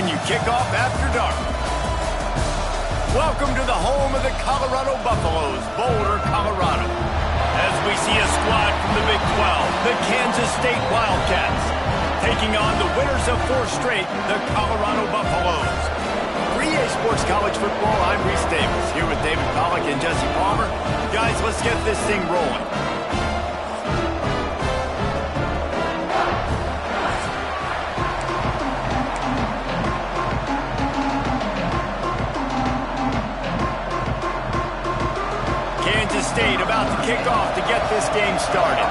when you kick off after dark. Welcome to the home of the Colorado Buffaloes, Boulder, Colorado. As we see a squad from the Big 12, the Kansas State Wildcats, taking on the winners of 4 straight, the Colorado Buffaloes. For EA Sports College Football, I'm Reese Davis, here with David Pollack and Jesse Palmer. Guys, let's get this thing rolling. Kansas State about to kick off to get this game started.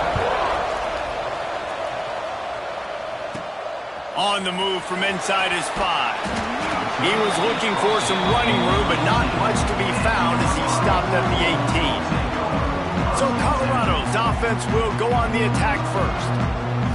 On the move from inside his 5. He was looking for some running room, but not much to be found as he stopped at the 18. So Colorado's offense will go on the attack first.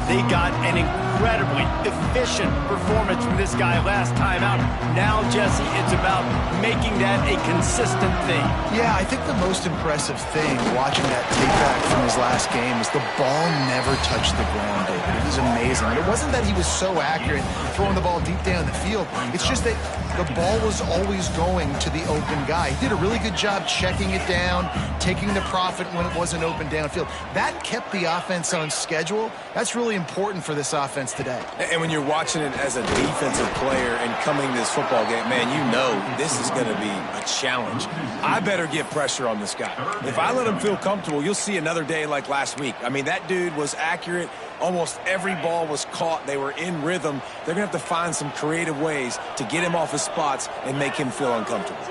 They got an incredibly efficient performance from this guy last time out. Now, Jesse, it's about making that a consistent thing. Yeah, I think the most impressive thing watching that tape back from his last game is the ball never touched the ground, David. It was amazing. And it wasn't that he was so accurate throwing the ball deep down the field. It's just that the ball was always going to the open guy. He did a really good job checking it down, taking the profit when it wasn't open downfield. That kept the offense on schedule. That's really important for this offense today. And when you're watching it as a defensive player and coming to this football game, man, you know this is going to be a challenge. I better get pressure on this guy. If I let him feel comfortable, you'll see another day like last week. I mean, that dude was accurate. Almost every ball was caught. They were in rhythm. They're going to have to find some creative ways to get him off his spots and make him feel uncomfortable.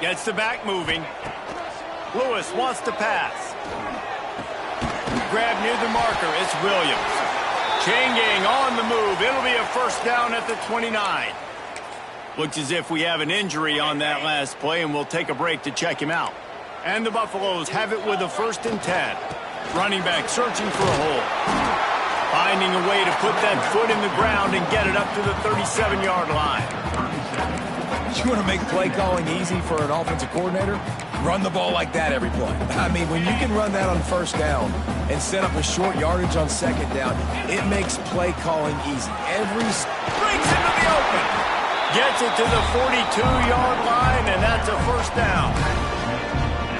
Gets the back moving. Lewis wants to pass. Grab near the marker. It's Williams. Chain gang on the move. It'll be a first down at the 29. Looks as if we have an injury on that last play, and we'll take a break to check him out. And the Buffaloes have it with a 1st and 10. Running back searching for a hole. Finding a way to put that foot in the ground and get it up to the 37-yard line. You want to make play calling easy for an offensive coordinator? Run the ball like that every play. I mean, when you can run that on 1st down and set up a short yardage on 2nd down, it makes play calling easy. Brings into the open. Gets it to the 42-yard line, and that's a 1st down.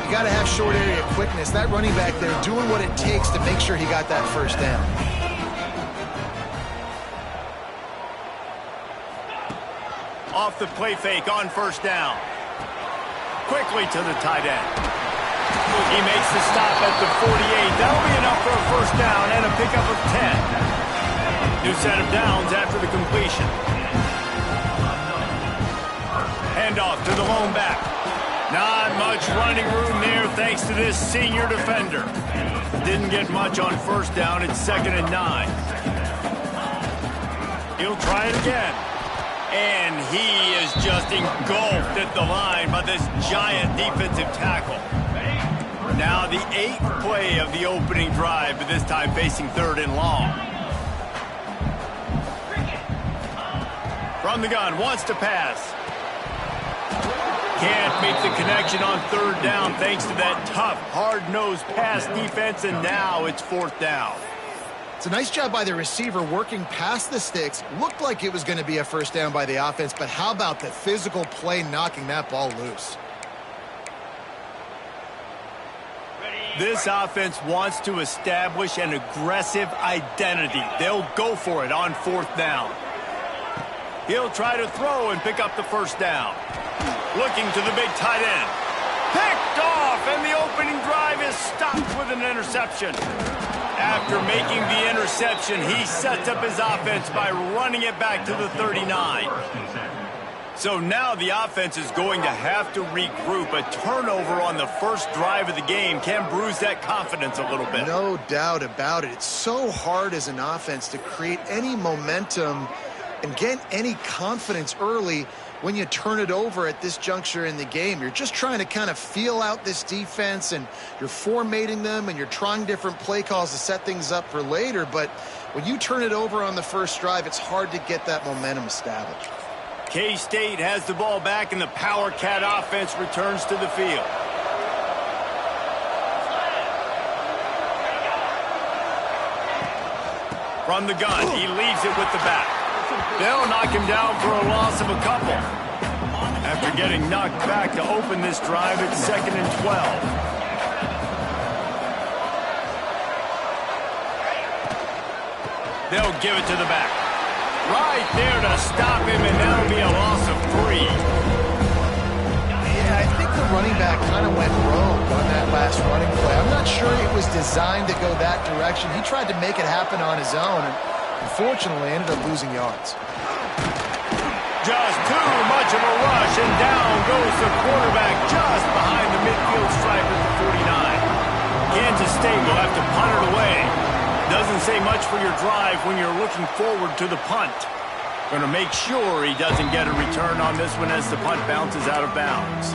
You got to have short area quickness. That running back there doing what it takes to make sure he got that 1st down. Off the play fake on 1st down. Quickly to the tight end. He makes the stop at the 48. That'll be enough for a 1st down and a pickup of 10. New set of downs after the completion. Handoff to the lone back. Not much running room there thanks to this senior defender. Didn't get much on 1st down. It's 2nd and 9. He'll try it again. And he is just engulfed at the line by this giant defensive tackle. Now the 8th play of the opening drive, but this time facing 3rd and long. From the gun, wants to pass. Can't make the connection on 3rd down thanks to that tough, hard-nosed pass defense, and now it's 4th down. It's a nice job by the receiver working past the sticks. Looked like it was going to be a 1st down by the offense, but how about the physical play knocking that ball loose? This offense wants to establish an aggressive identity. They'll go for it on 4th down. He'll try to throw and pick up the 1st down. Looking to the big tight end. Picked off, and the opening drive is stopped with an interception. After making the interception, he sets up his offense by running it back to the 39. So now the offense is going to have to regroup. A turnover on the 1st drive of the game can bruise that confidence a little bit. No doubt about it. It's so hard as an offense to create any momentum and get any confidence early when you turn it over at this juncture in the game. You're just trying to kind of feel out this defense, and you're formatting them, and you're trying different play calls to set things up for later. But when you turn it over on the 1st drive, it's hard to get that momentum established. K-State has the ball back, and the Power Cat offense returns to the field. From the gun, he leaves it with the back. They'll knock him down for a loss of a couple. After getting knocked back to open this drive, it's 2nd and 12. They'll give it to the back. Right there to stop him, and that'll be a loss of 3. Yeah, I think the running back kind of went rogue on that last running play. I'm not sure it was designed to go that direction. He tried to make it happen on his own, and unfortunately ended up losing yards. Just too much of a rush, and down goes the quarterback just behind the midfield stripe at the 49. Kansas State will have to punt it away. Doesn't say much for your drive when you're looking forward to the punt. Going to make sure he doesn't get a return on this one as the punt bounces out of bounds.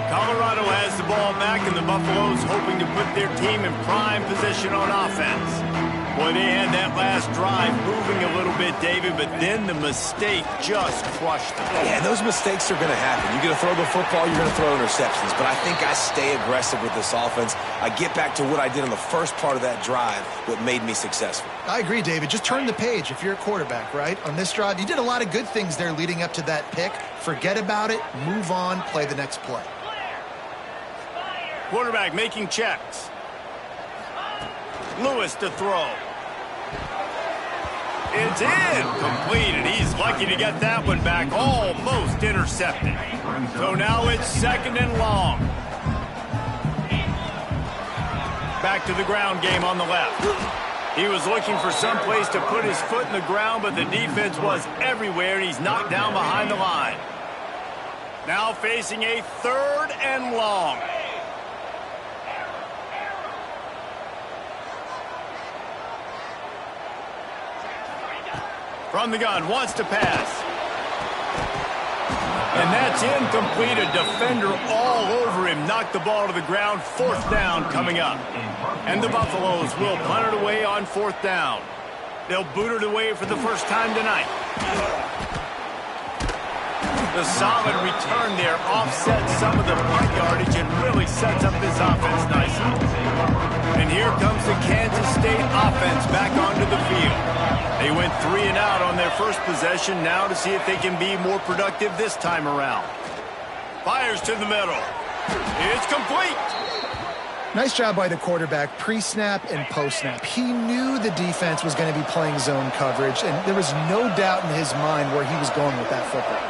Colorado has the ball back, and the Buffaloes hoping to put their team in prime position on offense. Boy, they had that last drive moving a little bit, David, but then the mistake just crushed them. Yeah, those mistakes are going to happen. You're going to throw the football, you're going to throw interceptions. But I think I stay aggressive with this offense. I get back to what I did on the first part of that drive, what made me successful. I agree, David. Just turn the page if you're a quarterback, right? On this drive, you did a lot of good things there leading up to that pick. Forget about it, move on, play the next play. Quarterback making checks. Lewis to throw. It's incomplete, and he's lucky to get that one back, almost intercepted. So now it's 2nd and long. Back to the ground game on the left. He was looking for some place to put his foot in the ground, but the defense was everywhere, and he's knocked down behind the line. Now facing a 3rd and long. From the gun, wants to pass. And that's incomplete. A defender all over him. Knocked the ball to the ground. 4th down coming up. And the Buffaloes will punt it away on 4th down. They'll boot it away for the first time tonight. The solid return there offsets some of the punt yardage and really sets up this offense nicely. And here comes the Kansas State offense back onto the field. They went 3 and out on their first possession, now to see if they can be more productive this time around. Fires to the middle. It's complete. Nice job by the quarterback, pre-snap and post-snap. He knew the defense was going to be playing zone coverage, and there was no doubt in his mind where he was going with that football.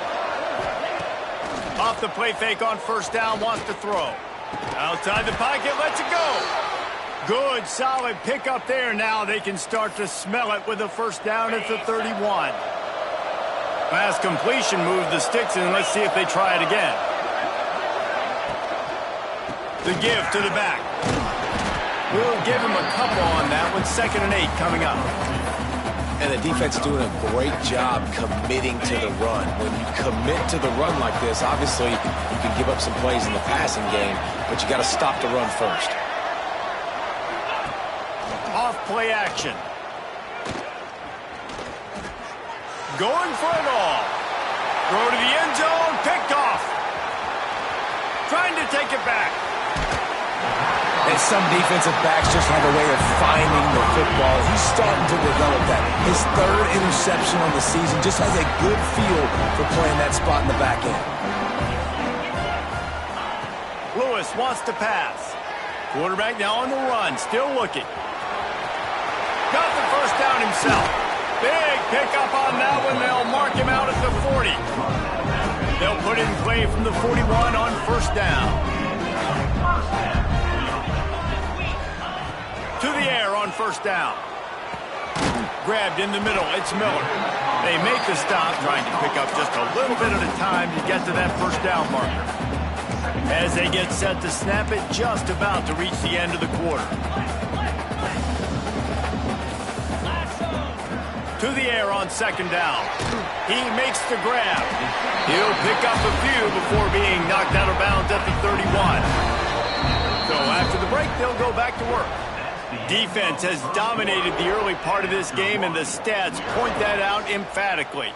Off the play fake on 1st down, wants to throw. Outside the pocket, lets it go. Good, solid pickup there. Now they can start to smell it with a 1st down at the 31. Last completion moved the sticks, and let's see if they try it again. The give to the back. We'll give him a couple on that one. 2nd and 8 coming up. And the defense doing a great job committing to the run. When you commit to the run like this, obviously you can give up some plays in the passing game, but you got to stop the run first. Off play action. Going for it all. Throw to the end zone. Picked off. Trying to take it back. And some defensive backs just have a way of finding the football. He's starting to develop that. His 3rd interception on the season just has a good feel for playing that spot in the back end. Lewis wants to pass. Quarterback now on the run. Still looking. Got the 1st down himself. Big pickup on that one. They'll mark him out at the 40. They'll put in play from the 41 on 1st down. To the air on 1st down. Grabbed in the middle. It's Miller. They make the stop, trying to pick up just a little bit at a time to get to that 1st down marker. As they get set to snap it, just about to reach the end of the quarter. To the air on 2nd down. He makes the grab. He'll pick up a few before being knocked out of bounds at the 31. So after the break, they'll go back to work. Defense has dominated the early part of this game, and the stats point that out emphatically.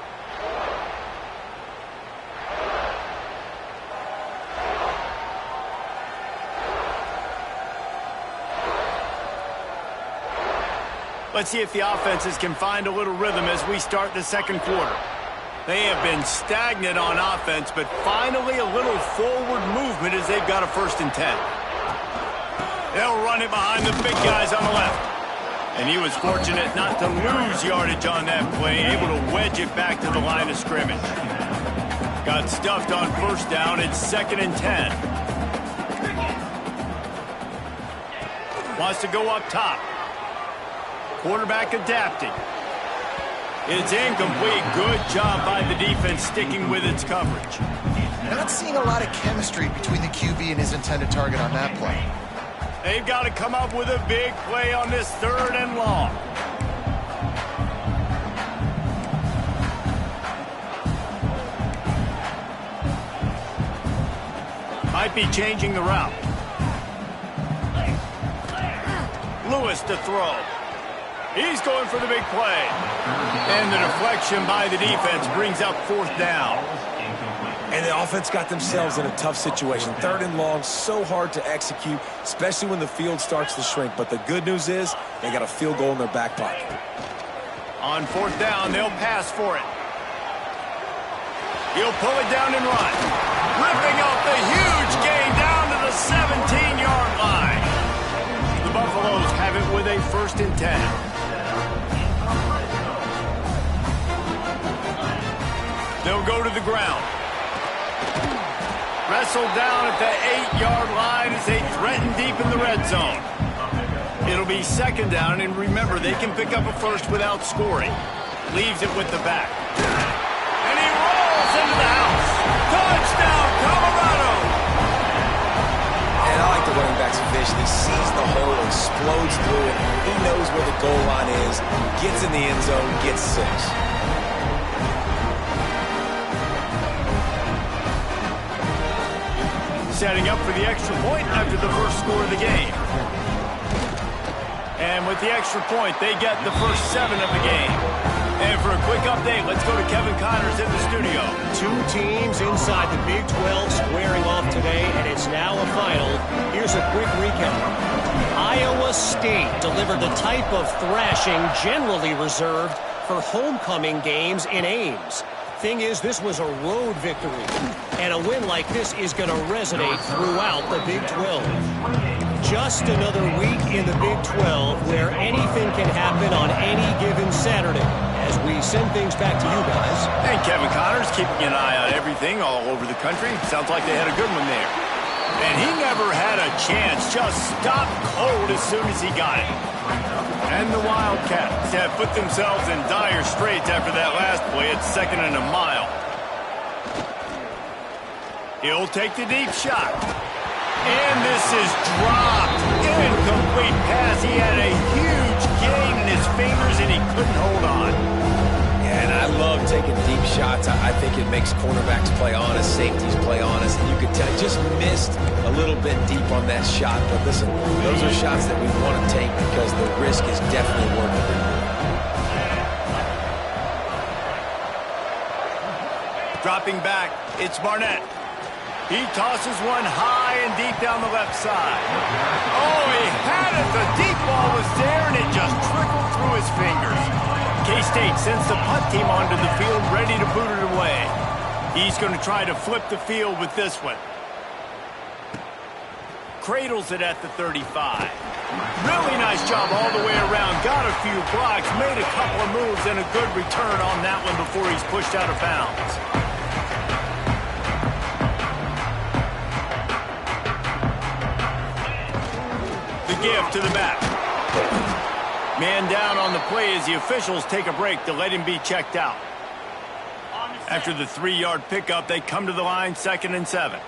Let's see if the offenses can find a little rhythm as we start the second quarter. They have been stagnant on offense, but finally a little forward movement as they've got a 1st and 10. They'll run it behind the big guys on the left. And he was fortunate not to lose yardage on that play, able to wedge it back to the line of scrimmage. Got stuffed on 1st down. It's 2nd and 10. Wants to go up top. Quarterback adapting. It's incomplete. Good job by the defense sticking with its coverage. Not seeing a lot of chemistry between the QB and his intended target on that play. They've got to come up with a big play on this 3rd and long. Might be changing the route. Lewis to throw. He's going for the big play. And the deflection by the defense brings up 4th down. And the offense got themselves in a tough situation. 3rd and long, so hard to execute, especially when the field starts to shrink. But the good news is they got a field goal in their back pocket. On 4th down, they'll pass for it. He'll pull it down and run. Ripping up the huge gain down to the 17-yard line. The Buffaloes have it with a 1st and 10. They'll go to the ground. Wrestled down at the 8-yard line as they threaten deep in the red zone. It'll be 2nd down, and remember, they can pick up a 1st without scoring. Leaves it with the back. And he rolls into the house. Touchdown, Colorado! And I like the running back's vision. He sees the hole, explodes through it. He knows where the goal line is, gets in the end zone, gets 6. Setting up for the extra point after the 1st score of the game. And with the extra point, they get the first 7 of the game. And for a quick update, let's go to Kevin Connors in the studio. 2 teams inside the Big 12 squaring off today, and it's now a final. Here's a quick recap. Iowa State delivered the type of thrashing generally reserved for homecoming games in Ames. Thing is, this was a road victory, and a win like this is going to resonate throughout the Big 12. Just another week in the Big 12 where anything can happen on any given Saturday. As we send things back to you guys. And Kevin Connors keeping an eye on everything all over the country. Sounds like they had a good one there. And he never had a chance, just stopped cold as soon as he got it. And the Wildcats have put themselves in dire straits after that last play at 2nd and a mile. He'll take the deep shot. And this is dropped. Incomplete pass. He had a huge gain in his fingers and he couldn't hold on. And I love taking deep shots. I think it makes cornerbacks play honest, safeties play honest. And you could tell, just missed a little bit deep on that shot. But listen, those are shots that we want to take because the risk is definitely worth it. Dropping back, it's Barnett. He tosses one high and deep down the left side. Oh, he had it. The deep ball was there, and it just trickled through his fingers. K-State sends the punt team onto the field, ready to boot it away. He's going to try to flip the field with this one. Cradles it at the 35. Really nice job all the way around. Got a few blocks, made a couple of moves, and a good return on that one before he's pushed out of bounds. Give to the back. Man down on the play as the officials take a break to let him be checked out. After the 3-yard pickup, they come to the line, 2nd and 7.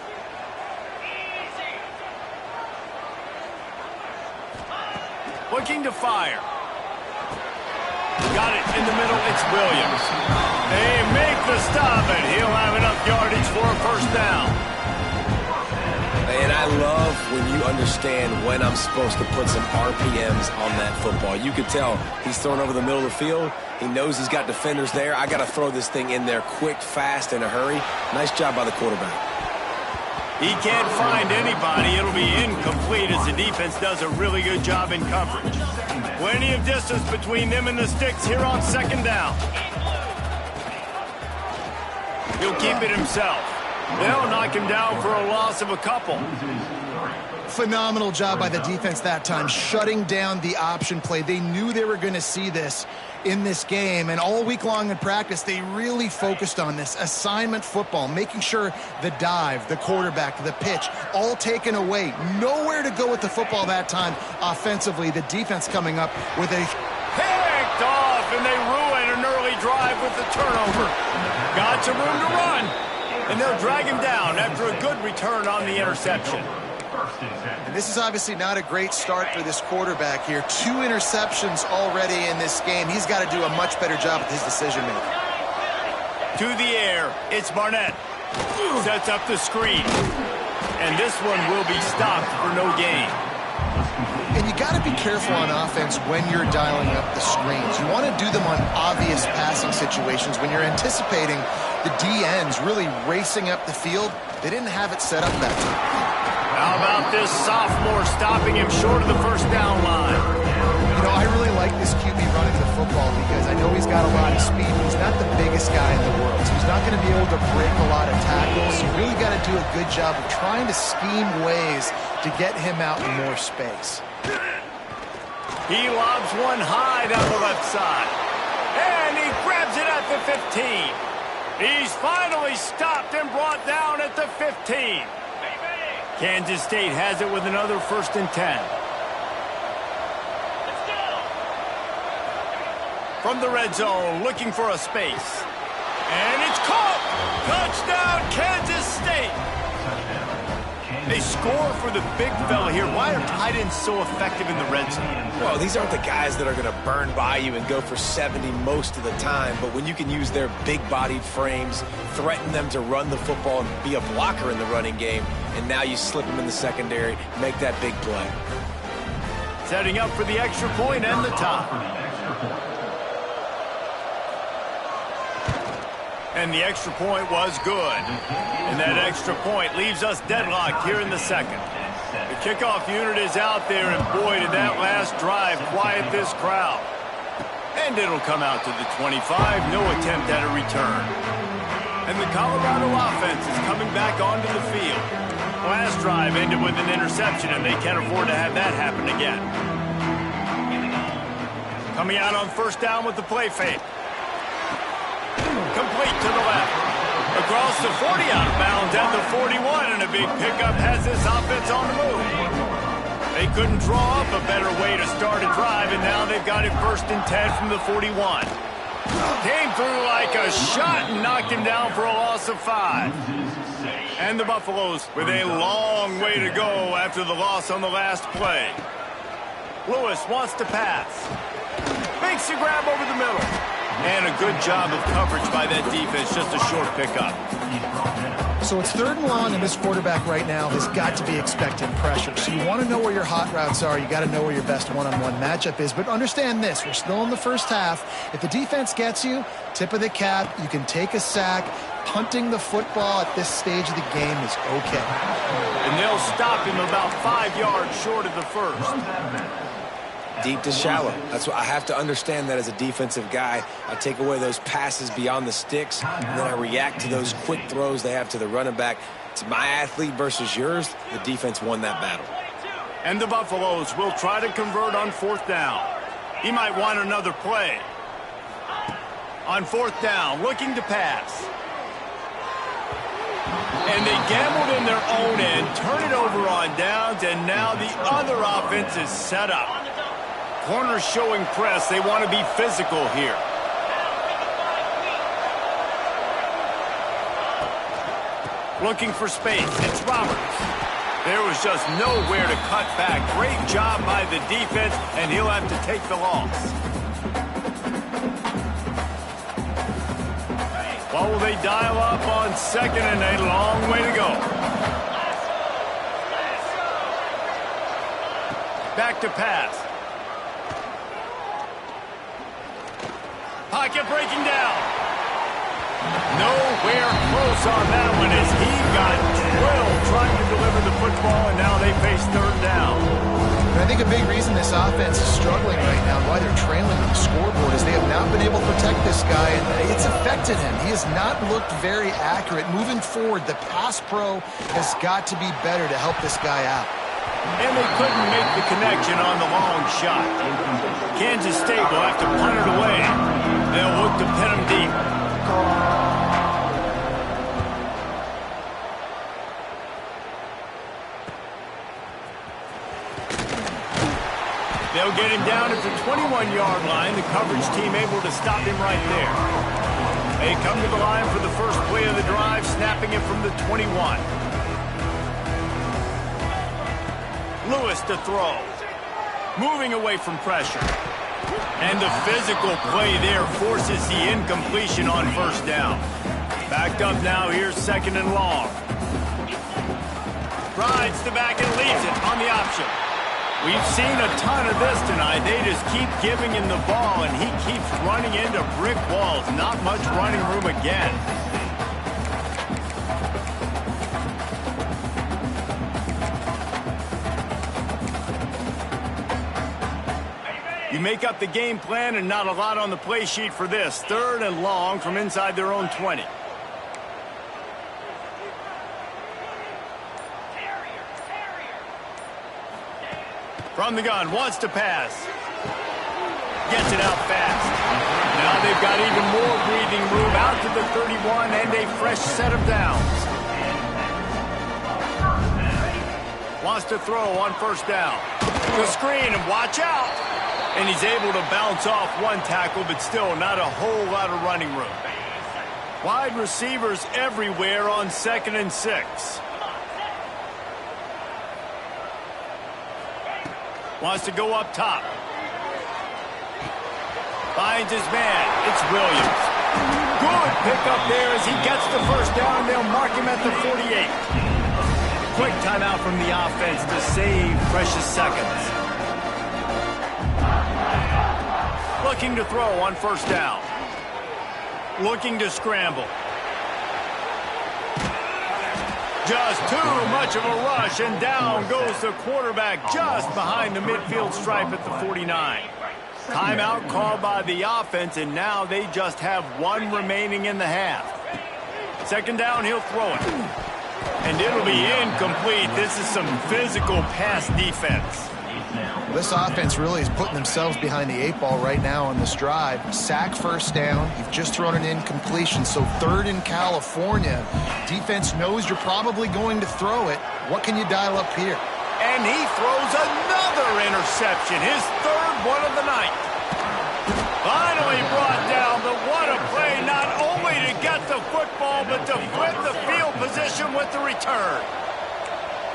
Looking to fire. Got it in the middle, it's Williams. They make the stop, and he'll have enough yardage for a 1st down. And I love when you understand when I'm supposed to put some RPMs on that football. You could tell he's throwing over the middle of the field. He knows he's got defenders there. I got to throw this thing in there quick, fast, in a hurry. Nice job by the quarterback. He can't find anybody. It'll be incomplete as the defense does a really good job in coverage. Plenty of distance between them and the sticks here on second down. He'll keep it himself. They'll knock him down for a loss of a couple. Phenomenal job by the defense that time, shutting down the option play. They knew they were going to see this in this game, and all week long in practice, they really focused on this assignment football, making sure the dive, the quarterback, the pitch, all taken away. Nowhere to go with the football that time offensively. The defense coming up with a picked off, and they ruin an early drive with the turnover. Got some room to run, and they'll drag him down after a good return on the interception. And this is obviously not a great start for this quarterback here. 2 interceptions already in this game. He's got to do a much better job with his decision-making. To the air, it's Barnett. Sets up the screen. And this one will be stopped for no gain. And you got to be careful on offense when you're dialing up the screens. You want to do them on obvious passing situations. When you're anticipating the DNs really racing up the field, they didn't have it set up that time. How about this sophomore stopping him short of the first down line? You know, I really like this QB running the football because I know he's got a lot of speed. He's not the biggest guy in the world, so he's not going to be able to break a lot of tackles. You really got to do a good job of trying to scheme ways to get him out in more space. He lobs one high down the left side. And he grabs it at the 15. He's finally stopped and brought down at the 15. Kansas State has it with another 1st and 10. From the red zone, looking for a space. And it's caught! Touchdown, Kansas State! They score for the big fella here. Why are tight ends so effective in the red zone? Well, these aren't the guys that are going to burn by you and go for 70 most of the time, but when you can use their big-bodied frames, threaten them to run the football and be a blocker in the running game, and now you slip them in the secondary, make that big play. Setting up for the extra point and the tie. And the extra point was good. And that extra point leaves us deadlocked here in the second. The kickoff unit is out there, and boy, did that last drive quiet this crowd. And it'll come out to the 25, no attempt at a return. And the Colorado offense is coming back onto the field. Last drive ended with an interception, and they can't afford to have that happen again. Coming out on 1st down with the play fake. Complete to the left. Across the 40, out of bounds at the 41, and a big pickup has this offense on the move. They couldn't draw up a better way to start a drive, and now they've got it 1st and 10 from the 41. Came through like a shot and knocked him down for a loss of 5. And the Buffaloes with a long way to go after the loss on the last play. Lewis wants to pass. Makes a grab over the middle. And a good job of coverage by that defense, just a short pickup. So it's 3rd and long, and this quarterback right now has got to be expecting pressure. So you want to know where your hot routes are. You got to know where your best one-on-one matchup is. But understand this, we're still in the first half. If the defense gets you, tip of the cap, you can take a sack. Punting the football at this stage of the game is okay. And they'll stop him about 5 yards short of the first. Deep to shallow. That's what I have to understand that as a defensive guy. I take away those passes beyond the sticks, and then I react to those quick throws they have to the running back. It's my athlete versus yours. The defense won that battle. And the Buffaloes will try to convert on 4th down. He might want another play. On 4th down, looking to pass. And they gambled in their own end, turn it over on downs, and now the other offense is set up. Corners showing press. They want to be physical here. Looking for space. It's Roberts. There was just nowhere to cut back. Great job by the defense, and he'll have to take the loss. What will they dial up on 2nd and a long way to go? Back to pass. Pocket breaking down. Nowhere close on that one as he got drilled trying to deliver the football, and now they face 3rd down. And I think a big reason this offense is struggling right now, why they're trailing on the scoreboard, is they have not been able to protect this guy, and it's affected him. He has not looked very accurate. Moving forward, the pass pro has got to be better to help this guy out. And they couldn't make the connection on the long shot. Kansas State will have to punt it away. They'll look to pin him deep. They'll get him down at the 21-yard line. The coverage team able to stop him right there. They come to the line for the first play of the drive, snapping it from the 21. Lewis to throw. Moving away from pressure. And the physical play there forces the incompletion on first down. Backed up now, here's second and long. Rides the back and leaves it on the option. We've seen a ton of this tonight. They just keep giving him the ball, and he keeps running into brick walls. Not much running room again. You make up the game plan and not a lot on the play sheet for this. Third and long from inside their own 20. From the gun, wants to pass. Gets it out fast. Now they've got even more breathing room out to the 31 and a fresh set of downs. Wants to throw on first down. The screen and watch out. And he's able to bounce off one tackle, but still not a whole lot of running room. Wide receivers everywhere on 2nd and 6. Wants to go up top. Finds his man. It's Williams. Good pickup there as he gets the first down. They'll mark him at the 48. Quick timeout from the offense to save precious seconds. Looking to throw on first down. Looking to scramble. Just too much of a rush, and down goes the quarterback just behind the midfield stripe at the 49. Timeout called by the offense, and now they just have one remaining in the half. Second down, he'll throw it. And it'll be incomplete. This is some physical pass defense. This offense really is putting themselves behind the 8 ball right now on this drive. Sack first down. You've just thrown an incompletion, so third in California. Defense knows you're probably going to throw it. What can you dial up here? And he throws another interception, his third one of the night. Finally brought down, but what a play, not only to get the football, but to flip the field position with the return.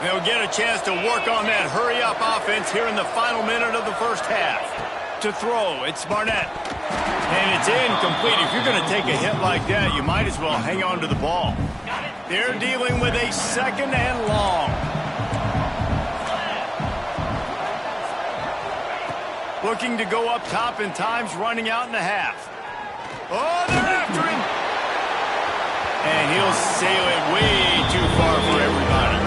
They'll get a chance to work on that hurry-up offense here in the final minute of the first half. To throw, it's Barnett. And it's incomplete. If you're going to take a hit like that, you might as well hang on to the ball. They're dealing with a second and long. Looking to go up top, and time's running out in the half. Oh, they're after him. And he'll sail it way too far for everybody.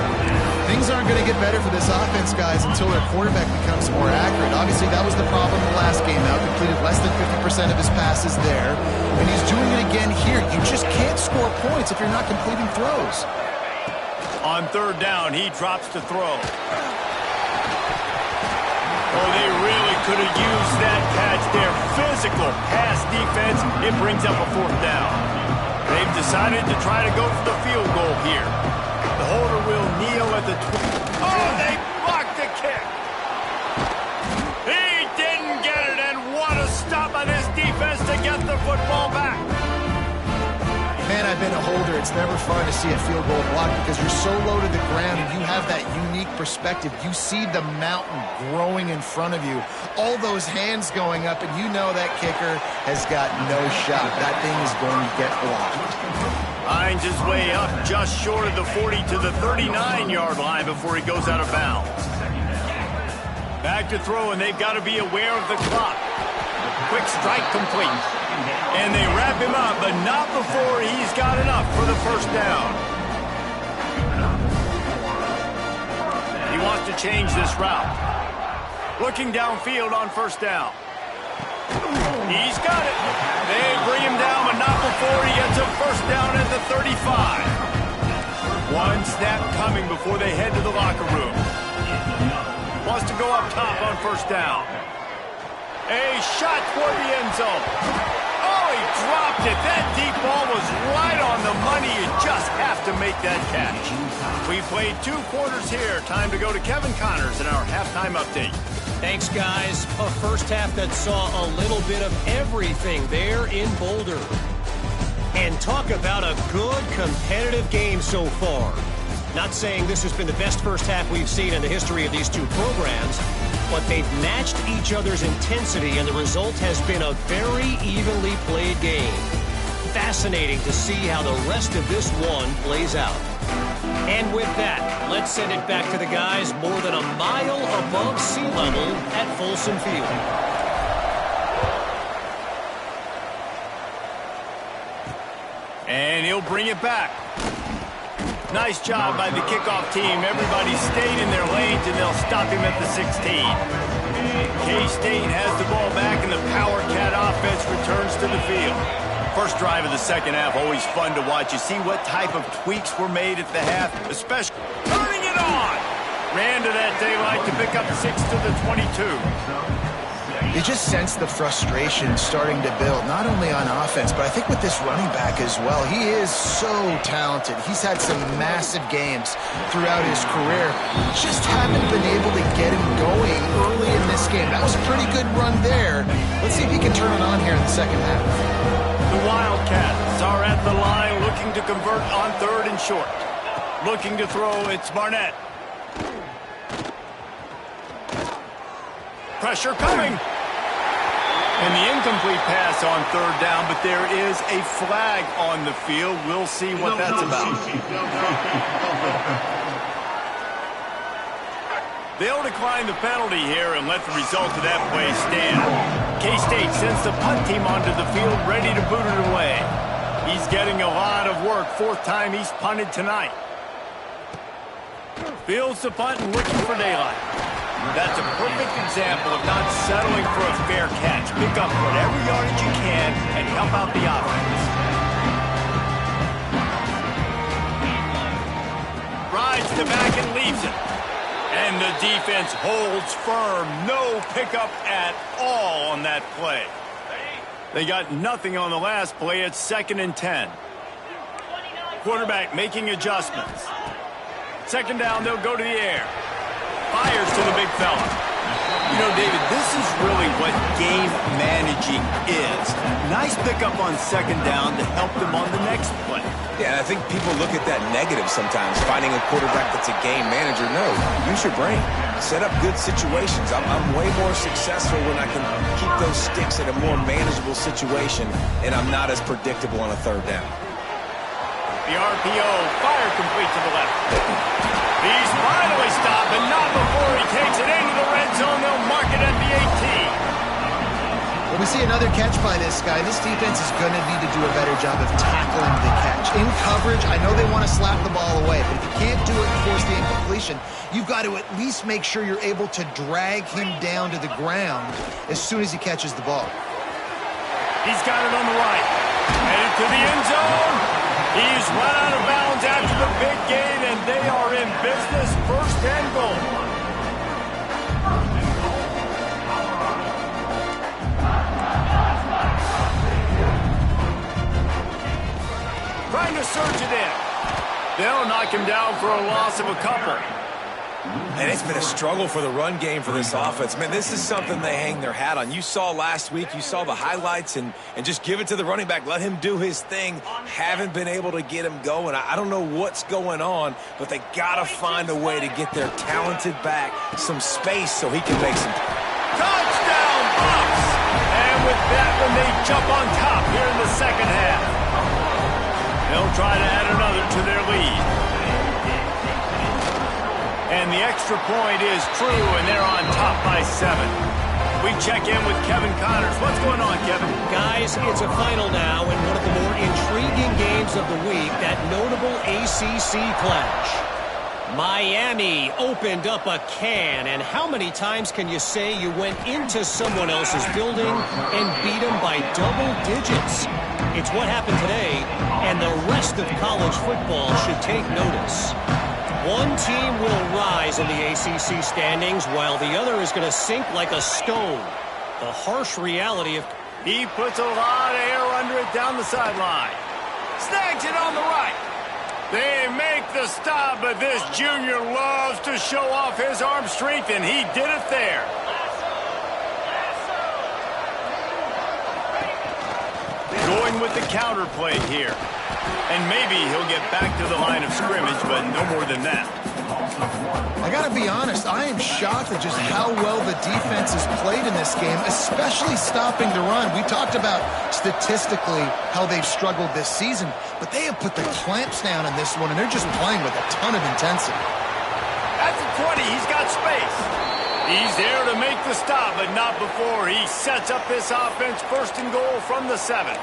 Things aren't going to get better for this offense, guys, until their quarterback becomes more accurate. Obviously, that was the problem the last game out. Completed less than 50% of his passes there. And he's doing it again here. You just can't score points if you're not completing throws. On third down, he drops to throw. Oh, they really could have used that catch there. Physical pass defense. It brings up a fourth down. They've decided to try to go for the field goal here. The holder will kneel at the... Oh, they blocked the kick. He didn't get it, and what a stop by this defense to get the football back. Man, I've been a holder. It's never fun to see a field goal blocked because you're so low to the ground and you have that unique perspective. You see the mountain growing in front of you. All those hands going up, and you know that kicker has got no shot. That thing is going to get blocked. Finds his way up just short of the 40 to the 39-yard line before he goes out of bounds. Back to throw, and they've got to be aware of the clock. Quick strike complete. And they wrap him up, but not before he's got enough for the first down. He wants to change this route. Looking downfield on first down. He's got it. They bring him down, but not before he gets a first down at the 35. One snap coming before they head to the locker room. Wants to go up top on first down. A shot toward the end zone. Oh, he dropped it. That deep ball was right on the money. You just have to make that catch. We played 2 quarters here. Time to go to Kevin Connors in our halftime update. Thanks, guys. A first half that saw a little bit of everything there in Boulder. And talk about a good competitive game so far. Not saying this has been the best first half we've seen in the history of these 2 programs, but they've matched each other's intensity, and the result has been a very evenly played game. Fascinating to see how the rest of this one plays out. And with that, let's send it back to the guys more than a mile above sea level at Folsom Field. And he'll bring it back. Nice job by the kickoff team. Everybody stayed in their lanes, and they'll stop him at the 16. K-State has the ball back, and the Power Cat offense returns to the field. First drive of the second half, always fun to watch. You see what type of tweaks were made at the half, especially turning it on. Ran to that daylight to pick up 6 to the 22. You just sense the frustration starting to build, not only on offense, but I think with this running back as well. He is so talented. He's had some massive games throughout his career. Just haven't been able to get him going early in this game. That was a pretty good run there. Let's see if he can turn it on here in the second half. The Wildcats are at the line looking to convert on 3rd and short. Looking to throw, it's Barnett. Pressure coming. And the incomplete pass on 3rd down, but there is a flag on the field. We'll see what that's about. They'll decline the penalty here and let the result of that play stand. K-State sends the punt team onto the field, ready to boot it away. He's getting a lot of work. 4th time he's punted tonight. Fields the punt and looking for daylight. That's a perfect example of not settling for a fair catch. Pick up whatever yardage you can and help out the offense. Rides the back and leaves it. And the defense holds firm. No pickup at all on that play. They got nothing on the last play. It's 2nd and 10. Quarterback making adjustments. 2nd down, they'll go to the air. Fires to the big fella. You know, David, this is really what game managing is. Nice pickup on 2nd down to help them on the next play. Yeah, I think people look at that negative sometimes, finding a quarterback that's a game manager. No, use your brain. Set up good situations. I'm way more successful when I can keep those sticks in a more manageable situation, and I'm not as predictable on a 3rd down. The RPO, fire complete to the left. He's finally stopped, and not before he takes it into the red zone. They'll mark it at the 18. When we see another catch by this guy, this defense is going to need to do a better job of tackling the catch. In coverage, I know they want to slap the ball away, but if you can't do it and force the incompletion, you've got to at least make sure you're able to drag him down to the ground as soon as he catches the ball. He's got it on the right. Headed to the end zone. He's run out of bounds after the big gain, and they are in business. 1st and goal. Trying to surge it in. They'll knock him down for a loss of a couple. And it's been a struggle for the run game for this offense. Man, this is something they hang their hat on. You saw last week, you saw the highlights, and just give it to the running back. Let him do his thing. Haven't been able to get him going. I don't know what's going on, but they got to find a way to get their talented back some space so he can make some. Touchdown, Bucks! And with that one, they jump on top here in the second half. They'll try to add another to their lead. And the extra point is true, and they're on top by 7. We check in with Kevin Connors. What's going on, Kevin? Guys, it's a final now in one of the more intriguing games of the week, that notable ACC clash. Miami opened up a can, and how many times can you say you went into someone else's building and beat them by double digits? It's what happened today, and the rest of college football should take notice. One team will rise in the ACC standings, while the other is going to sink like a stone. The harsh reality of... He puts a lot of air under it down the sideline. Snags it on the right. They make the stop, but this junior loves to show off his arm strength, and he did it there. Going with the counter play here. And maybe he'll get back to the line of scrimmage, but no more than that. I got to be honest, I am shocked at just how well the defense has played in this game, especially stopping the run. We talked about statistically how they've struggled this season, but they have put the clamps down in this one, and they're just playing with a ton of intensity. At the 20, he's got space. He's there to make the stop, but not before he sets up this offense first and goal from the 7.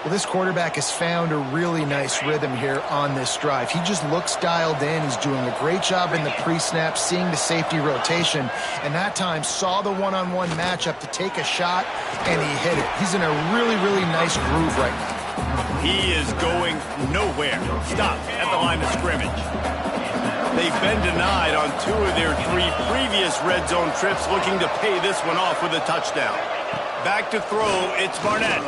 Well, this quarterback has found a really nice rhythm here on this drive. He just looks dialed in. He's doing a great job in the pre-snap, seeing the safety rotation, and that time saw the one-on-one matchup to take a shot, and he hit it. He's in a really, really nice groove right now. He is going nowhere. Stop at the line of scrimmage. They've been denied on 2 of their 3 previous red zone trips, looking to pay this one off with a touchdown. Back to throw, it's Barnett.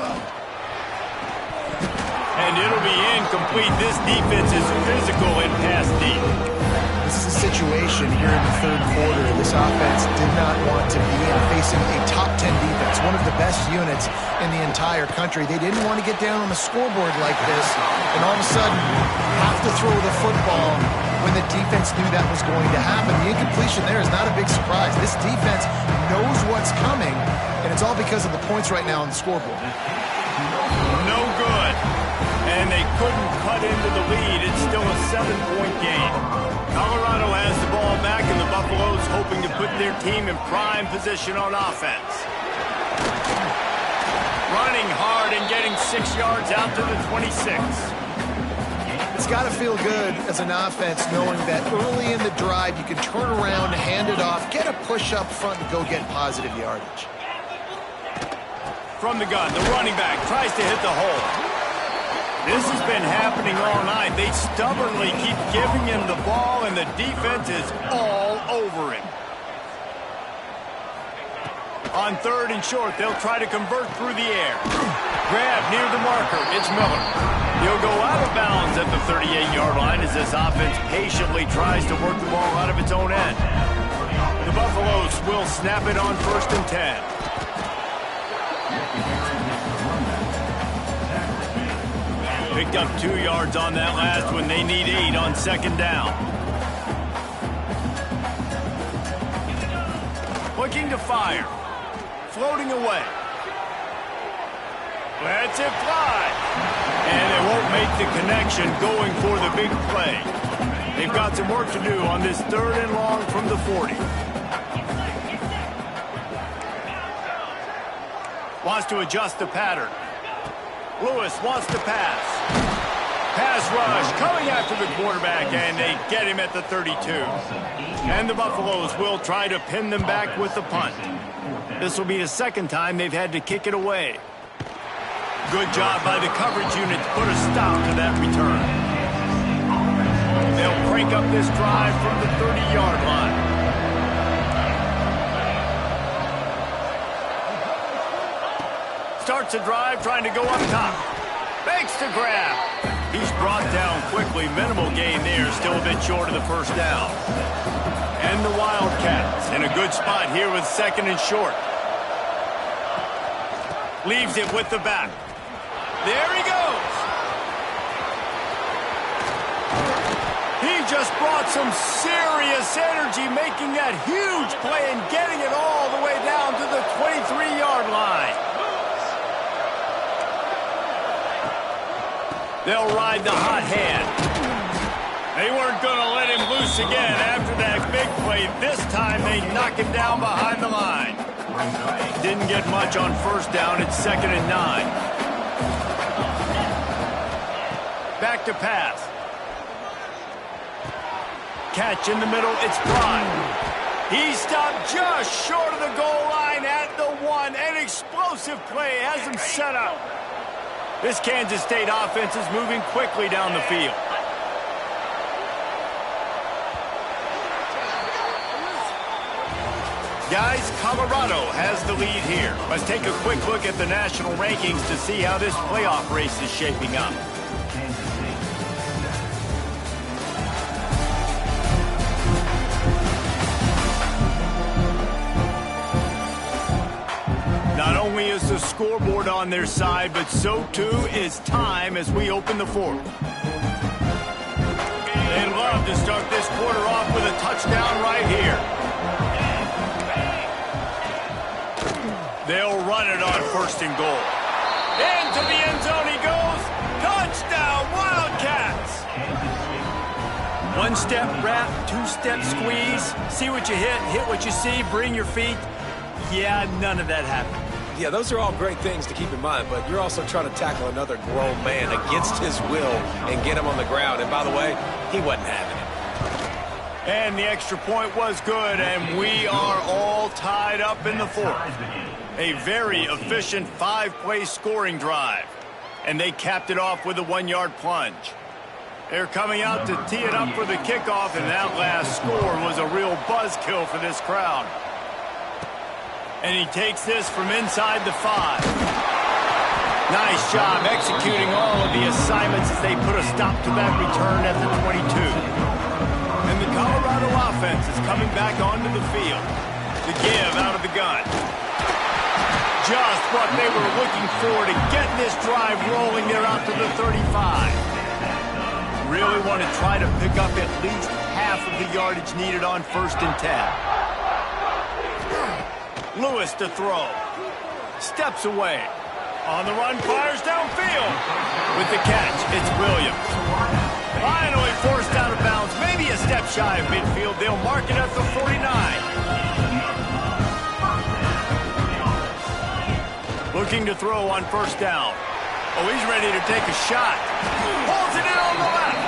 And it'll be incomplete. This defense is physical and pass deep. This is a situation here in the third quarter this offense did not want to be in, facing a top 10 defense, one of the best units in the entire country. They didn't want to get down on the scoreboard like this and all of a sudden have to throw the football when the defense knew that was going to happen. The incompletion there is not a big surprise. This defense knows what's coming, and it's all because of the points right now on the scoreboard. No good. And they couldn't cut into the lead. It's still a 7-point game. Colorado has the ball back, and the Buffaloes hoping to put their team in prime position on offense. Running hard and getting 6 yards out to the 26. It's got to feel good as an offense knowing that early in the drive you can turn around, hand it off, get a push up front, and go get positive yardage. From the gun, the running back tries to hit the hole. This has been happening all night. They stubbornly keep giving him the ball, and the defense is all over him. On 3rd and short, they'll try to convert through the air. Grab near the marker. It's Miller. He'll go out of bounds at the 38-yard line as this offense patiently tries to work the ball out of its own end. The Buffaloes will snap it on 1st and 10. Picked up 2 yards on that last one. They need 8 on 2nd down. Looking to fire. Floating away. Lets it fly. And they won't make the connection going for the big play. They've got some work to do on this 3rd and long from the 40. Wants to adjust the pattern. Lewis wants to pass. Pass rush coming after the quarterback, and they get him at the 32. And the Buffaloes will try to pin them back with the punt. This will be the 2nd time they've had to kick it away. Good job by the coverage unit to put a stop to that return. They'll crank up this drive from the 30-yard line. Starts a drive trying to go up top. Makes the grab. He's brought down quickly. Minimal gain there. Still a bit short of the 1st down. And the Wildcats in a good spot here with 2nd and short. Leaves it with the back. There he goes. He just brought some serious energy, making that huge play and getting it all the way down to the 23-yard line. They'll ride the hot hand. They weren't going to let him loose again after that big play. This time they knock him down behind the line. Didn't get much on 1st down. It's 2nd and 9. Back to pass. catch in the middle. It's Prime. He stopped just short of the goal line at the 1. An explosive play has him set up. This Kansas State offense is moving quickly down the field. Guys, Colorado has the lead here. Let's take a quick look at the national rankings to see how this playoff race is shaping up. Not only is the scoreboard on their side, but so too is time as we open the fourth. They'd love to start this quarter off with a touchdown right here. They'll run it on 1st and goal. Into the end zone he goes. Touchdown, Wildcats! 1-step wrap, 2-step squeeze. See what you hit what you see, bring your feet. Yeah, none of that happened. Yeah, those are all great things to keep in mind, but you're also trying to tackle another grown man against his will and get him on the ground. And by the way, he wasn't having it. And the extra point was good, and we are all tied up in the fourth. A very efficient 5-play scoring drive. And they capped it off with a 1-yard plunge. They're coming out to tee it up for the kickoff, and that last score was a real buzzkill for this crowd. And he takes this from inside the 5. Nice job executing all of the assignments as they put a stop to that return at the 22. And the Colorado offense is coming back onto the field. The give out of the gun. Just what they were looking for to get this drive rolling. They're out to the 35. Really want to try to pick up at least half of the yardage needed on 1st and 10. Lewis to throw. Steps away. On the run, fires downfield. With the catch, it's Williams. Finally forced out of bounds. Maybe a step shy of midfield. They'll mark it at the 49. Looking to throw on 1st down. Oh, he's ready to take a shot. Pulls it in on the left.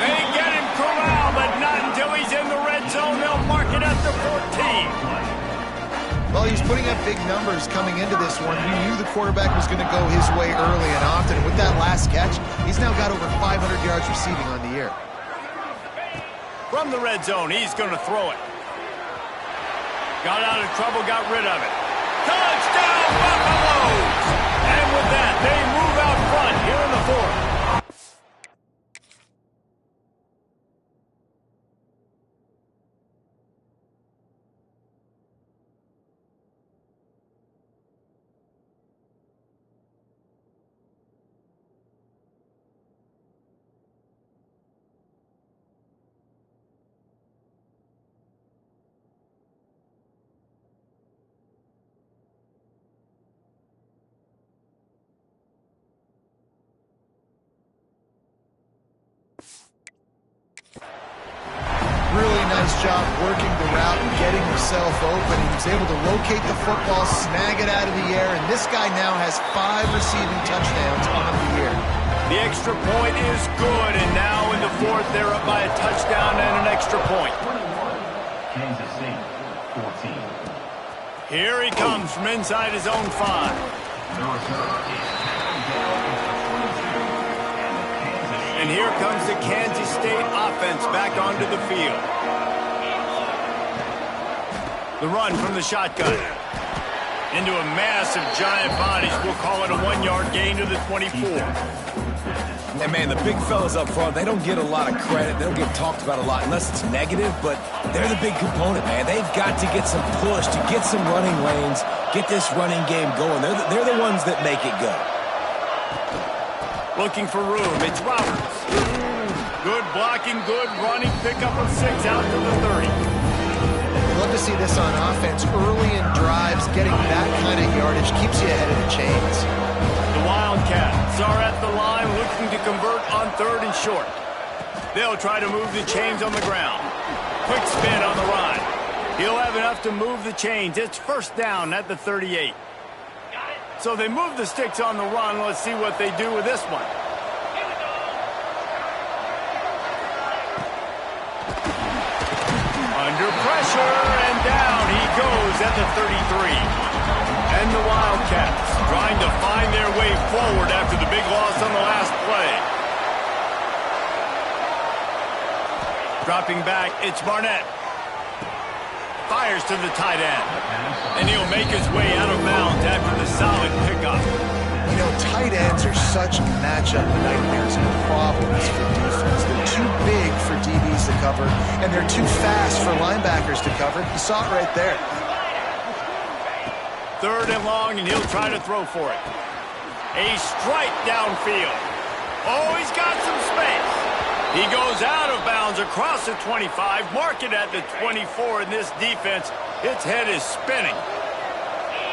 They get him corralled, but not until he's in the red zone. They'll mark it at the 14. Well, he's putting up big numbers coming into this one. We knew the quarterback was going to go his way early and often. And with that last catch, he's now got over 500 yards receiving on the year. From the red zone, he's going to throw it. Got out of trouble, got rid of it. Touchdown, Buffaloes! And with that, they move out front here in the fourth. Really nice job working the route and getting himself open. He was able to locate the football, snag it out of the air, and this guy now has 5 receiving touchdowns on the year. The extra point is good, and now in the fourth, they're up by a touchdown and an extra point. Kansas State, 14. Here he comes from inside his own 5. And here comes the Kansas State offense back onto the field. The run from the shotgun. Into a mass of giant bodies. We'll call it a 1-yard gain to the 24. And, man, the big fellas up front, they don't get a lot of credit. They don't get talked about a lot unless it's negative, but they're the big component, man. They've got to get some push, to get some running lanes, get this running game going. They're the ones that make it go. Looking for room. It's Roberts. Good blocking, good running. Pickup of 6 out to the 30. Love to see this on offense. Early in drives, getting that kind of yardage keeps you ahead of the chains. The Wildcats are at the line looking to convert on 3rd and short. They'll try to move the chains on the ground. Quick spin on the run. He'll have enough to move the chains. It's 1st down at the 38. So they move the sticks on the run. Let's see what they do with this one. Under pressure, and down he goes at the 33. And the Wildcats trying to find their way forward after the big loss on the last play. Dropping back, it's Barnett. Fires to the tight end. And he'll make his way out of bounds after the solid pickup. You know, tight ends are such matchup nightmares and problems for defense. They're too big for DBs to cover, and they're too fast for linebackers to cover. You saw it right there. 3rd and long, and he'll try to throw for it. A strike downfield. Oh, he's got some space. He goes out of bounds across the 25, mark it at the 24, and this defense, its head is spinning.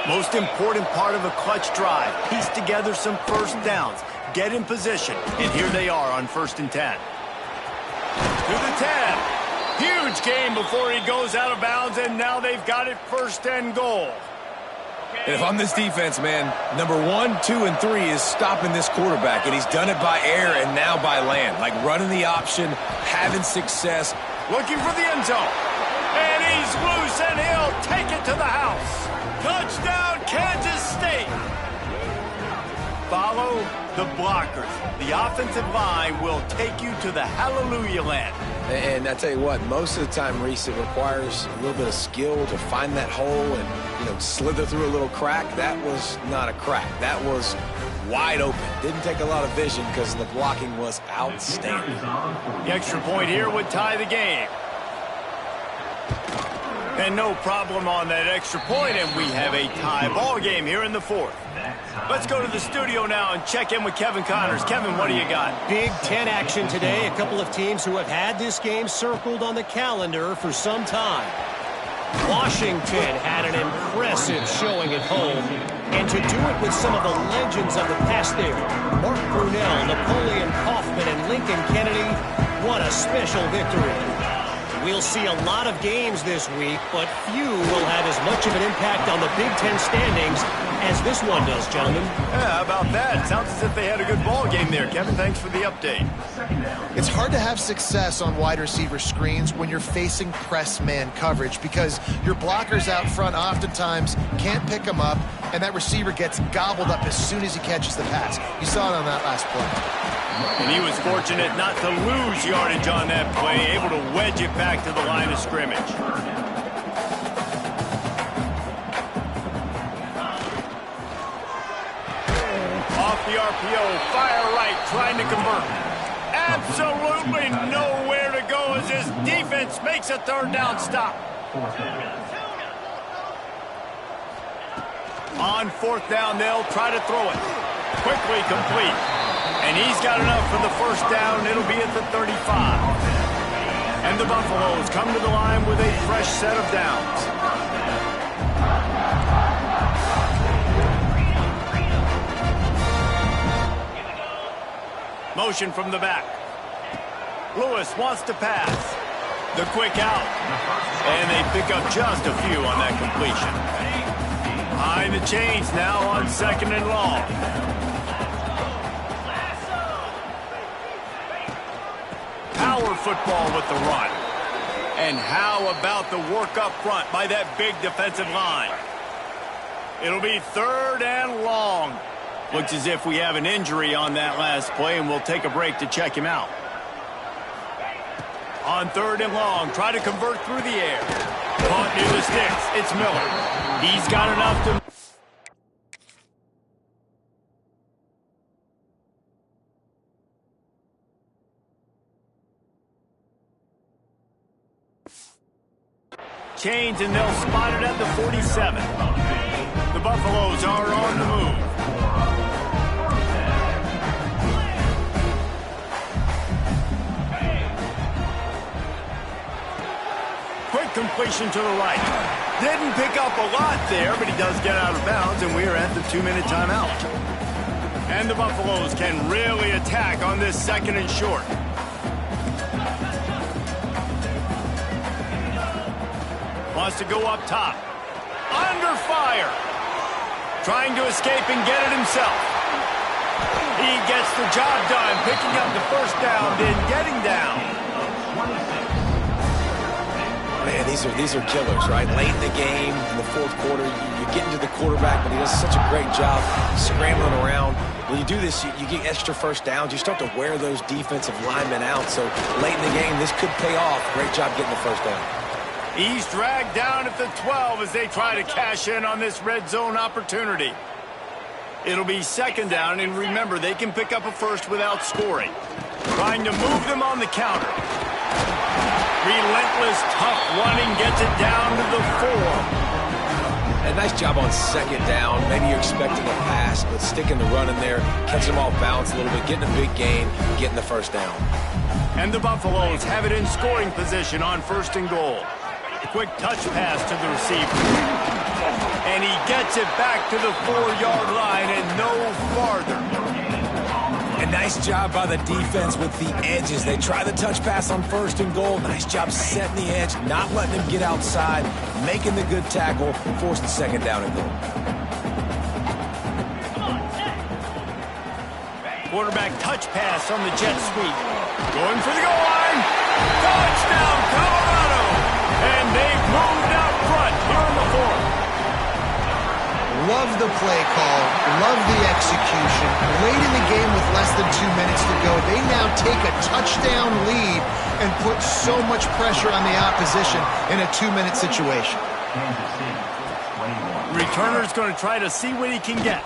Most important part of a clutch drive, piece together some first downs, get in position, and here they are on 1st and 10. To the 10. Huge gain before he goes out of bounds, and now they've got it 1st and goal. And if I'm this defense, man, number 1, 2, and 3 is stopping this quarterback, and he's done it by air and now by land. Like running the option, having success. Looking for the end zone. And he's loose, and he'll take it to the house. Touchdown, Kansas State. Follow the blockers. The offensive line will take you to the hallelujah land. And I tell you what, most of the time, Reese, it requires a little bit of skill to find that hole and, you know, slither through a little crack. That was not a crack. That was wide open. Didn't take a lot of vision because the blocking was outstanding. The extra point here would tie the game. And no problem on that extra point, and we have a tie ball game here in the 4th. Let's go to the studio now and check in with Kevin Connors. Kevin, what do you got? Big Ten action today. A couple of teams who have had this game circled on the calendar for some time. Washington had an impressive showing at home, and to do it with some of the legends of the past there, Mark Brunell, Napoleon Kaufman, and Lincoln Kennedy, what a special victory. We'll see a lot of games this week, but few will have as much of an impact on the Big Ten standings as this one does, gentlemen. Yeah, how about that? Sounds as if they had a good ball game there. Kevin, thanks for the update. It's hard to have success on wide receiver screens when you're facing press man coverage because your blockers out front oftentimes can't pick them up, and that receiver gets gobbled up as soon as he catches the pass. You saw it on that last play. And he was fortunate not to lose yardage on that play, able to wedge it back to the line of scrimmage. Off the RPO, fire right, trying to convert. Absolutely nowhere to go as his defense makes a 3rd down stop. On 4th down, they'll try to throw it. Quickly complete. And he's got enough for the 1st down. It'll be at the 35. And the Buffaloes come to the line with a fresh set of downs. Motion from the back. Lewis wants to pass. The quick out. And they pick up just a few on that completion. Behind the chains now on 2nd and long. Power football with the run. And how about the work up front by that big defensive line? It'll be 3rd and long. Looks as if we have an injury on that last play, and we'll take a break to check him out. On 3rd and long, try to convert through the air. Caught near the sticks. It's Miller. He's got enough to... Chains, and they'll spot it at the 47. The Buffaloes are on the move. Quick completion to the right. Didn't pick up a lot there, but he does get out of bounds, and we are at the 2-minute timeout. And the Buffaloes can really attack on this 2nd and short. Wants to go up top. Under fire. Trying to escape and get it himself. He gets the job done, picking up the 1st down, then getting down. Man, these are killers, right? Late in the game, in the fourth quarter, you get into the quarterback, but he does such a great job scrambling around. When you do this, you get extra first downs. You start to wear those defensive linemen out. So late in the game, this could pay off. Great job getting the first down. He's dragged down at the 12 as they try to cash in on this red zone opportunity. It'll be second down, and remember, they can pick up a first without scoring. Trying to move them on the counter. Relentless, tough running gets it down to the 4. A nice job on second down. Maybe you're expecting a pass, but sticking the run in there, catching them off balance a little bit, getting a big gain, getting the first down. And the Buffaloes have it in scoring position on first and goal. Quick touch pass to the receiver. And he gets it back to the 4-yard line and no farther. A nice job by the defense with the edges. They try the touch pass on first and goal. Nice job setting the edge, not letting him get outside, making the good tackle, force the second down and goal. Quarterback touch pass on the jet sweep. Going for the goal line. Touchdown, Colorado! And they've moved out front here in the fourth. Love the play call. Love the execution. Late in the game with less than 2 minutes to go, they now take a touchdown lead and put so much pressure on the opposition in a 2-minute situation. Returner's going to try to see what he can get.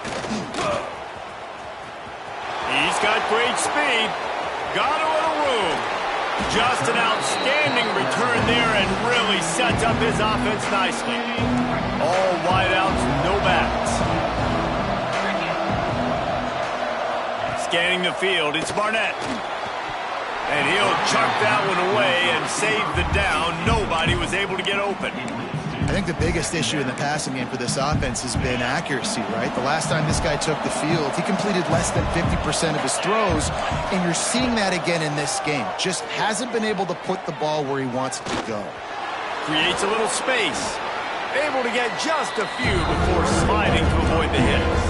He's got great speed. Got a little room. Just an outstanding return there and really sets up his offense nicely. All wideouts, no backs. Scanning the field, it's Barnett. And he'll chuck that one away and save the down. Nobody was able to get open. I think the biggest issue in the passing game for this offense has been accuracy, right? The last time this guy took the field, he completed less than 50% of his throws, and you're seeing that again in this game. Just hasn't been able to put the ball where he wants it to go. Creates a little space. Able to get just a few before sliding to avoid the hits.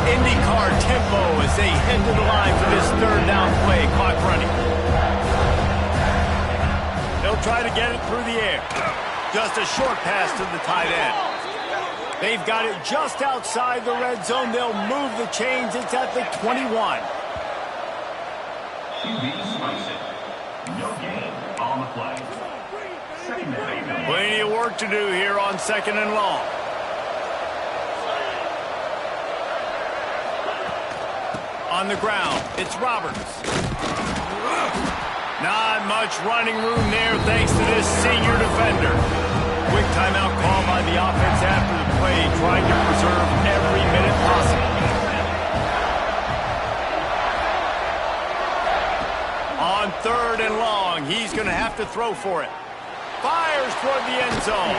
IndyCar tempo as they head to the line for this third down play. Clock running. They'll try to get it through the air. Just a short pass to the tight end. They've got it just outside the red zone. They'll move the chains. It's at the 21. No gain on the play. Second and 8. Plenty of work to do here on second and long. On the ground, it's Roberts. Not much running room there thanks to this senior defender. Quick timeout call by the offense after the play, trying to preserve every minute possible. On third and long, he's going to have to throw for it. Fires toward the end zone.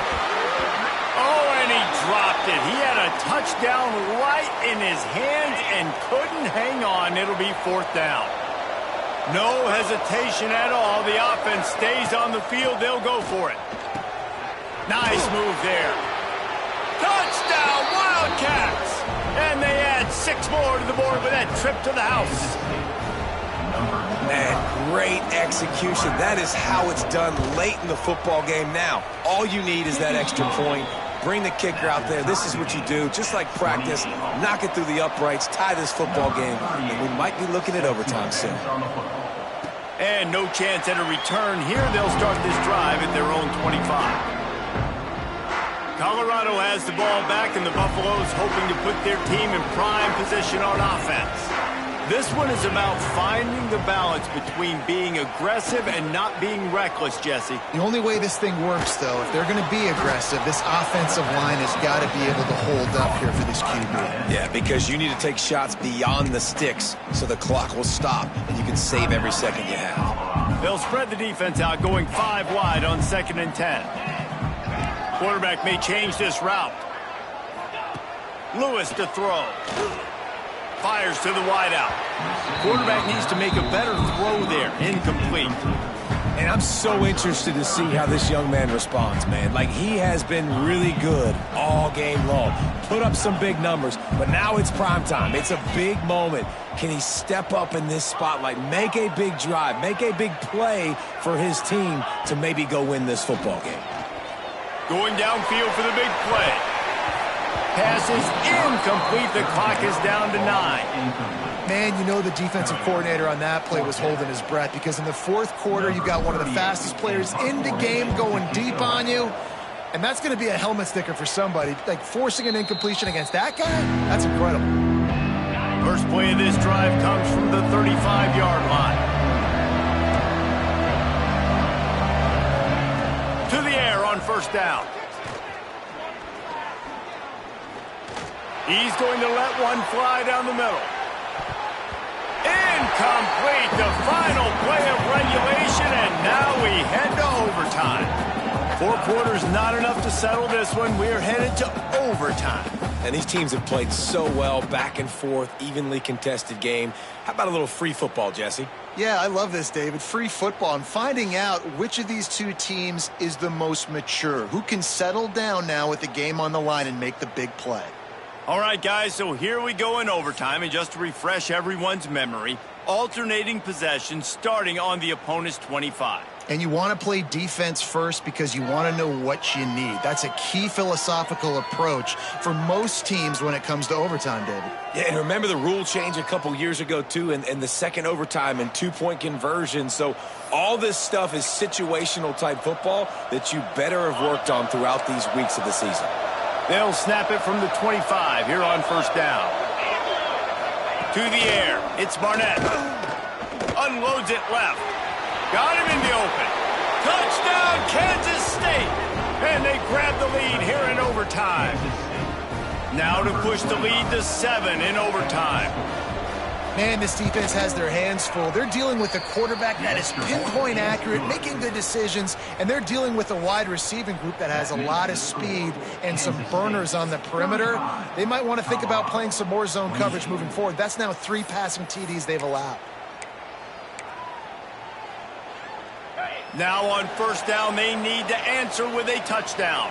Oh, and he dropped it. He had a touchdown right in his hands and couldn't hang on. It'll be fourth down. No hesitation at all. The offense stays on the field. They'll go for it. Nice move there. Touchdown, Wildcats! And they add 6 more to the board with that trip to the house. Man, great execution. That is how it's done late in the football game now. All you need is that extra point. Bring the kicker out there. This is what you do. Just like practice, knock it through the uprights, tie this football game, and we might be looking at overtime soon. And no chance at a return here. They'll start this drive at their own 25. Colorado has the ball back, and the Buffaloes hoping to put their team in prime position on offense. This one is about finding the balance between being aggressive and not being reckless, Jesse. The only way this thing works, though, if they're going to be aggressive, this offensive line has got to be able to hold up here for this QB. Yeah, because you need to take shots beyond the sticks so the clock will stop and you can save every second you have. They'll spread the defense out, going 5 wide on 2nd and 10. Quarterback may change this route. Lewis to throw. Fires to the wideout. Quarterback needs to make a better throw there. Incomplete. And I'm so interested to see how this young man responds, man. Like, he has been really good all game long. Put up some big numbers, but now it's prime time. It's a big moment. Can he step up in this spotlight, make a big drive, make a big play for his team to maybe go win this football game? Going downfield for the big play. Pass is incomplete. The clock is down to 9. Man, you know the defensive coordinator on that play was holding his breath, because in the fourth quarter, you've got one of the fastest players in the game going deep on you, and that's going to be a helmet sticker for somebody. Like, forcing an incompletion against that guy, that's incredible. First play of this drive comes from the 35-yard line. To the air on first down. He's going to let one fly down the middle. Incomplete, the final play of regulation, and now we head to overtime. 4 quarters not enough to settle this one. We're headed to overtime. And these teams have played so well, back and forth, evenly contested game. How about a little free football, Jesse? Yeah, I love this, David. Free football. I'm finding out which of these two teams is the most mature, who can settle down now with the game on the line and make the big play. All right, guys, so here we go in overtime, and just to refresh everyone's memory, alternating possession starting on the opponent's 25. And you want to play defense first because you want to know what you need. That's a key philosophical approach for most teams when it comes to overtime, David. Yeah, and remember the rule change a couple years ago, too, and the second overtime and 2-point conversion. So all this stuff is situational type football that you better have worked on throughout these weeks of the season. They'll snap it from the 25 here on first down. To the air. It's Barnett. Unloads it left. Got him in the open. Touchdown, Kansas State. And they grab the lead here in overtime. Now to push the lead to 7 in overtime. Man, this defense has their hands full. They're dealing with a quarterback that is pinpoint accurate, making good decisions, and they're dealing with a wide receiving group that has a lot of speed and some burners on the perimeter. They might want to think about playing some more zone coverage moving forward. That's now 3 passing TDs they've allowed. Now on first down, they need to answer with a touchdown.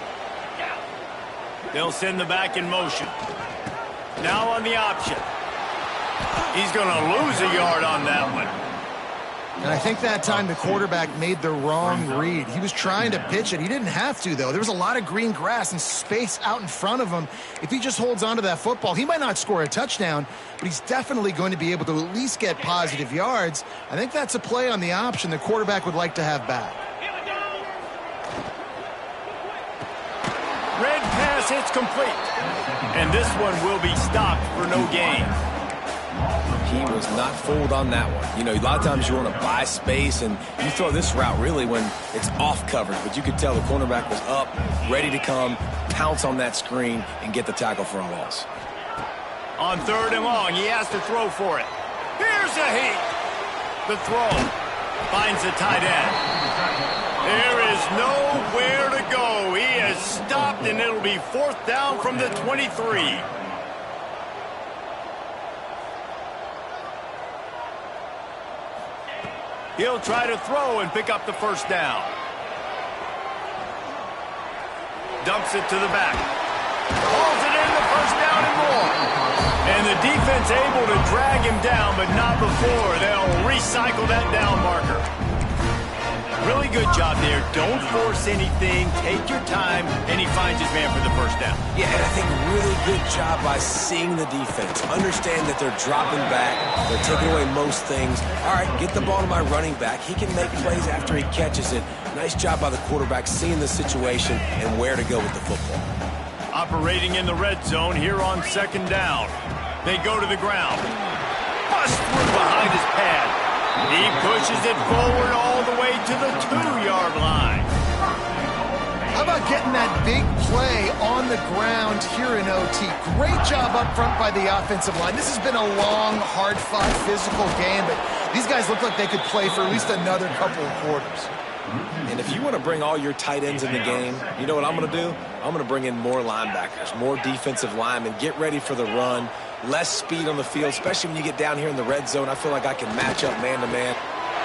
They'll send the back in motion. Now on the option. He's going to lose a yard on that one. And I think that time the quarterback made the wrong read. He was trying to pitch it. He didn't have to, though. There was a lot of green grass and space out in front of him. If he just holds on to that football, he might not score a touchdown, but he's definitely going to be able to at least get positive yards. I think that's a play on the option the quarterback would like to have back. Red pass, it's complete. And this one will be stopped for no gain. He was not fooled on that one. You know, a lot of times you want to buy space, and you throw this route really when it's off coverage. But you could tell the cornerback was up, ready to come, pounce on that screen, and get the tackle for a loss. On 3rd and long, he has to throw for it. Here's a heat. The throw finds the tight end. There is nowhere to go. He has stopped, and it'll be 4th down from the 23. He'll try to throw and pick up the first down. Dumps it to the back. Hauls it in, the first down and more. And the defense able to drag him down, but not before. They'll recycle that down marker. Really good job there. Don't force anything. Take your time, and he finds his man for the first down. Yeah, and I think really good job by seeing the defense. Understand that they're dropping back. They're taking away most things. All right, get the ball to my running back. He can make plays after he catches it. Nice job by the quarterback seeing the situation and where to go with the football. Operating in the red zone here on 2nd down. They go to the ground. Bust through behind his pad. He pushes it forward all the way to the 2-yard line. How about getting that big play on the ground here in OT? Great job up front by the offensive line. This has been a long, hard-fought, physical game, but these guys look like they could play for at least another couple of quarters. And if you want to bring all your tight ends in the game, you know what I'm going to do? I'm going to bring in more linebackers, more defensive linemen, get ready for the run, less speed on the field, especially when you get down here in the red zone. I feel like I can match up man-to-man.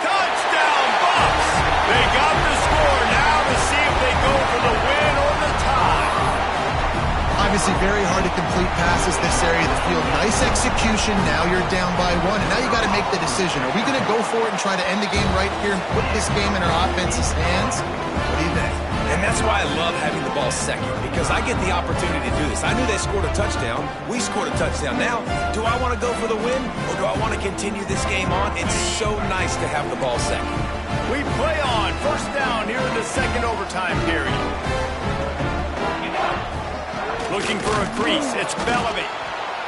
Touchdown, Bucks! They got the score. Now to see if they go for the win or the tie. Obviously very hard to complete passes this area of the field. Nice execution. Now you're down by 1, and now you got to make the decision. Are we going to go for it and try to end the game right here and put this game in our offense's hands? What do you think? And that's why I love having the ball second, because I get the opportunity to do this. I knew they scored a touchdown. We scored a touchdown. Now, do I want to go for the win, or do I want to continue this game on? It's so nice to have the ball second. We play on. First down here in the second overtime period. Looking for a crease. It's Bellamy.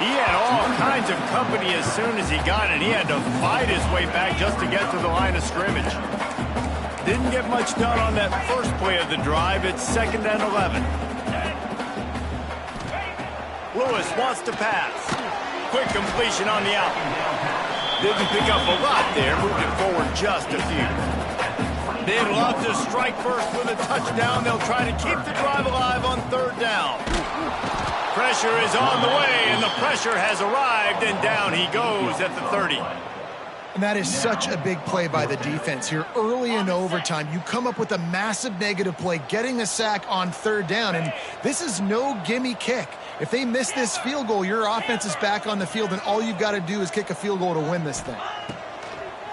He had all kinds of company as soon as he got it. He had to fight his way back just to get to the line of scrimmage. Didn't get much done on that first play of the drive. It's 2nd and 11. Lewis wants to pass. Quick completion on the out. Didn't pick up a lot there. Moved it forward just a few. They'd love to strike first with a touchdown. They'll try to keep the drive alive on 3rd down. Pressure is on the way, and the pressure has arrived, and down he goes at the 30. And that is such a big play by the defense here. Early in overtime, you come up with a massive negative play, getting a sack on 3rd down, and this is no gimme kick. If they miss this field goal, your offense is back on the field, and all you've got to do is kick a field goal to win this thing.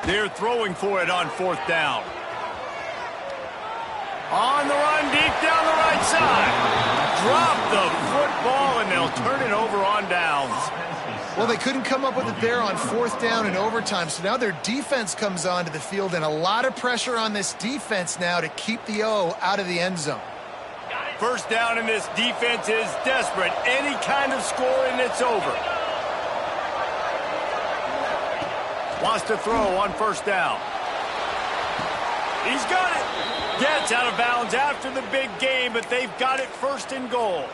They're throwing for it on 4th down. On the run, deep down the right side. Drop the football, and they'll turn it over on downs. Well, they couldn't come up with it there on 4th down in overtime, so now their defense comes onto the field, and a lot of pressure on this defense now to keep the O out of the end zone. First down, and this defense is desperate. Any kind of score, and it's over. Wants to throw on 1st down. He's got it. Gets out of bounds after the big game, but they've got it 1st and goal.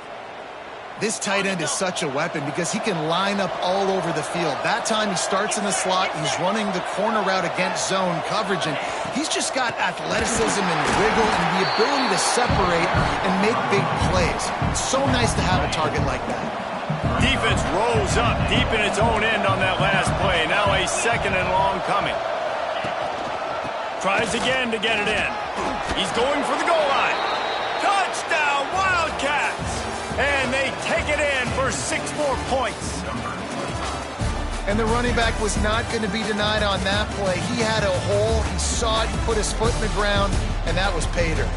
This tight end is such a weapon because he can line up all over the field. That time he starts in the slot, he's running the corner route against zone coverage, and he's just got athleticism and wiggle and the ability to separate and make big plays. It's so nice to have a target like that. Defense rolls up deep in its own end on that last play. Now a 2nd and long coming. Tries again to get it in. He's going for the goal line. Touchdown, Wildcats! And they take it in for 6 more points. And the running back was not going to be denied on that play. He had a hole, he saw it, he put his foot in the ground, and that was pay dirt.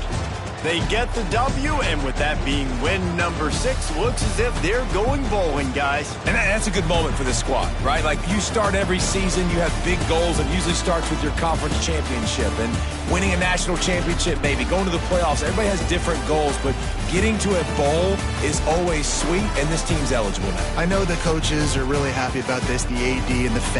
They get the W, and with that being win number 6, looks as if they're going bowling, guys. And that's a good moment for this squad, right? Like, you start every season, you have big goals. It usually starts with your conference championship and winning a national championship, maybe going to the playoffs. Everybody has different goals, but getting to a bowl is always sweet, and this team's eligible now. I know the coaches are really happy about this, the AD and the fans.